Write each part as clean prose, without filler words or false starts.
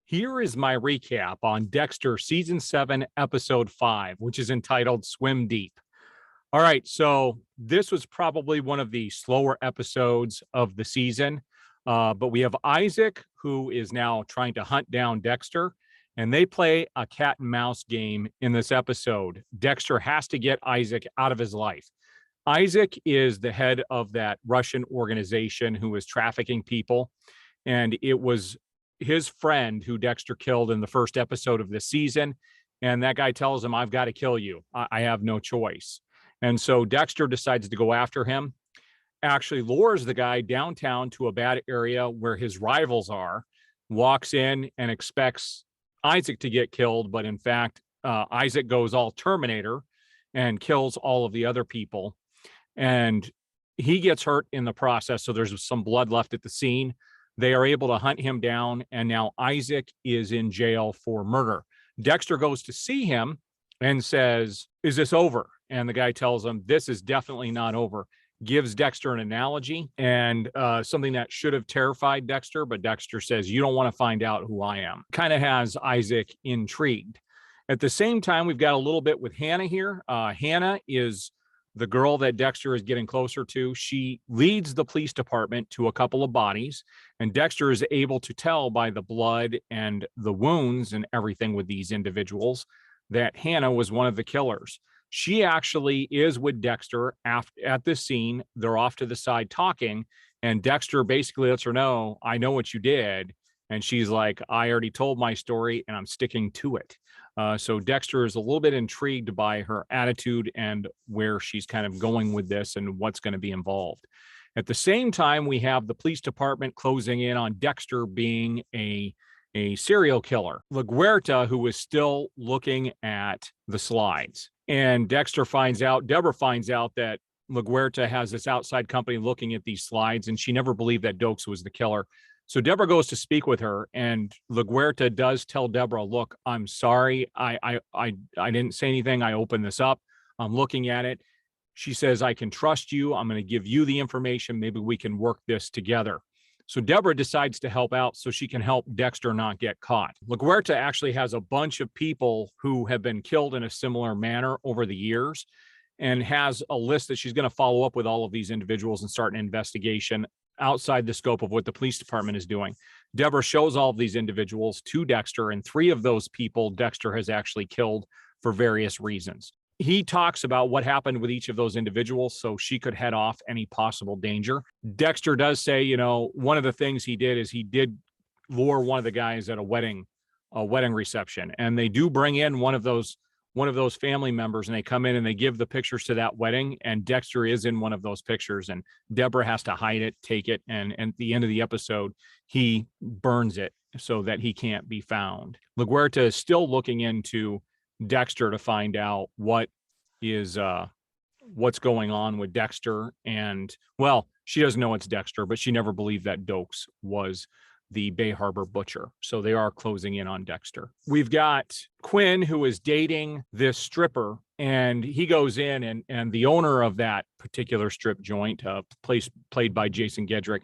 Here is my recap on Dexter Season 7, Episode 5, which is entitled Swim Deep. All right, so this was probably one of the slower episodes of the season, but we have Isaac, who is now trying to hunt down Dexter, and they play a cat and mouse game in this episode. Dexter has to get Isaac out of his life. Isaac is the head of that Russian organization who is trafficking people, and it was his friend who Dexter killed in the first episode of this season. And that guy tells him, I've got to kill you. I have no choice. And so Dexter decides to go after him, actually lures the guy downtown to a bad area where his rivals are, walks in and expects Isaac to get killed. But in fact, Isaac goes all Terminator and kills all of the other people. And he gets hurt in the process. So there's some blood left at the scene. They are able to hunt him down, and now Isaac is in jail for murder. Dexter goes to see him and says, is this over? And the guy tells him, this is definitely not over. Gives Dexter an analogy and something that should have terrified Dexter, but Dexter says, you don't want to find out who I am. Kind of has Isaac intrigued. At the same time, we've got a little bit with Hannah here. Hannah is the girl that Dexter is getting closer to. She leads the police department to a couple of bodies, and Dexter is able to tell by the blood and the wounds and everything with these individuals that Hannah was one of the killers. She actually is with Dexter at this scene. They're off to the side talking, and Dexter basically lets her know, I know what you did. And she's like, I already told my story and I'm sticking to it. So Dexter is a little bit intrigued by her attitude and where she's kind of going with this and what's going to be involved. At the same time, we have the police department closing in on Dexter being a serial killer. LaGuerta, who is still looking at the slides. And Deborah finds out that LaGuerta has this outside company looking at these slides, and she never believed that Dokes was the killer. So Deborah goes to speak with her, and LaGuerta does tell Deborah, look, I'm sorry. I didn't say anything. I opened this up. I'm looking at it. She says, I can trust you. I'm going to give you the information. Maybe we can work this together. So Deborah decides to help out so she can help Dexter not get caught. LaGuerta actually has a bunch of people who have been killed in a similar manner over the years, and has a list that she's going to follow up with all of these individuals and start an investigation outside the scope of what the police department is doing. Deborah shows all of these individuals to Dexter, and 3 of those people Dexter has actually killed for various reasons. He talks about what happened with each of those individuals so she could head off any possible danger. Dexter does say, one of the things he did is he did lure one of the guys at a wedding reception, and they do bring in one of those family members, and they come in and they give the pictures to that wedding, and Dexter is in one of those pictures, and Deborah has to hide it, take it, and at the end of the episode, he burns it so that he can't be found. LaGuerta is still looking into Dexter to find out what's going on with Dexter. And well, she doesn't know it's Dexter, but she never believed that Dokes was the Bay Harbor butcher. So they are closing in on Dexter. We've got Quinn, who is dating this stripper, and he goes in, and the owner of that particular strip joint, played by Jason Gedrick,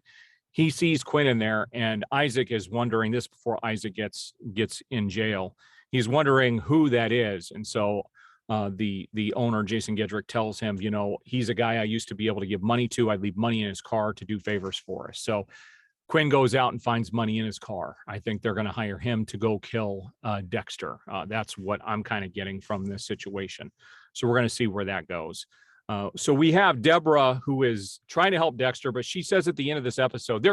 he sees Quinn in there, and Isaac is wondering this before Isaac gets in jail. He's wondering who that is. And so the owner, Jason Gedrick, tells him, he's a guy I used to be able to give money to. I'd leave money in his car to do favors for us. So Quinn goes out and finds money in his car. I think they're going to hire him to go kill Dexter. That's what I'm kind of getting from this situation. So we're going to see where that goes. So we have Deborah, who is trying to help Dexter, but she says at the end of this episode,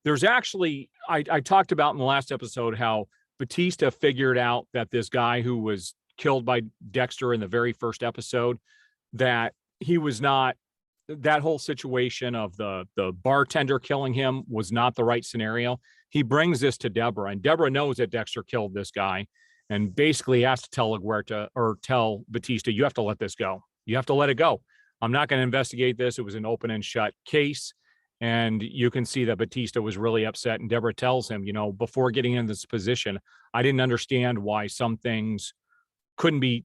there's actually, I talked about in the last episode how Batista figured out that this guy who was killed by Dexter in the very first episode, that he was not, that whole situation of the bartender killing him was not the right scenario. He brings this to Deborah, and Deborah knows that Dexter killed this guy, and basically has to tell LaGuerta, or tell Batista, you have to let this go. You have to let it go. I'm not going to investigate this. It was an open and shut case. And you can see that Batista was really upset. And Deborah tells him, before getting into this position, I didn't understand why some things couldn't be,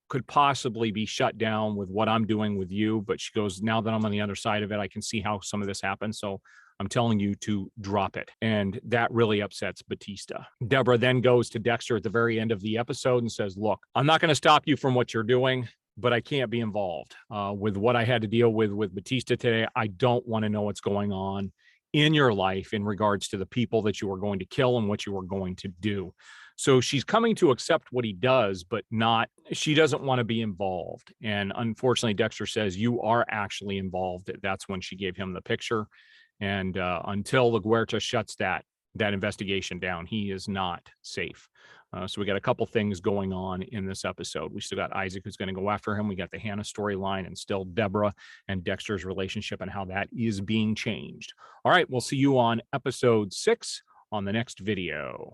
could possibly be shut down with what I'm doing with you. But she goes, now that I'm on the other side of it, I can see how some of this happened. So I'm telling you to drop it. And that really upsets Batista. Deborah then goes to Dexter at the very end of the episode and says, look, I'm not going to stop you from what you're doing, but I can't be involved with what I had to deal with Batista today. I don't want to know what's going on in your life in regards to the people that you are going to kill and what you are going to do. So she's coming to accept what he does, but she doesn't want to be involved. And unfortunately, Dexter says, you are actually involved. That's when she gave him the picture. And until LaGuerta shuts that investigation down, he is not safe. So we got a couple things going on in this episode. We still got Isaac who's going to go after him. We got the Hannah storyline, and still Deborah and Dexter's relationship and how that is being changed. All right, we'll see you on episode 6 on the next video.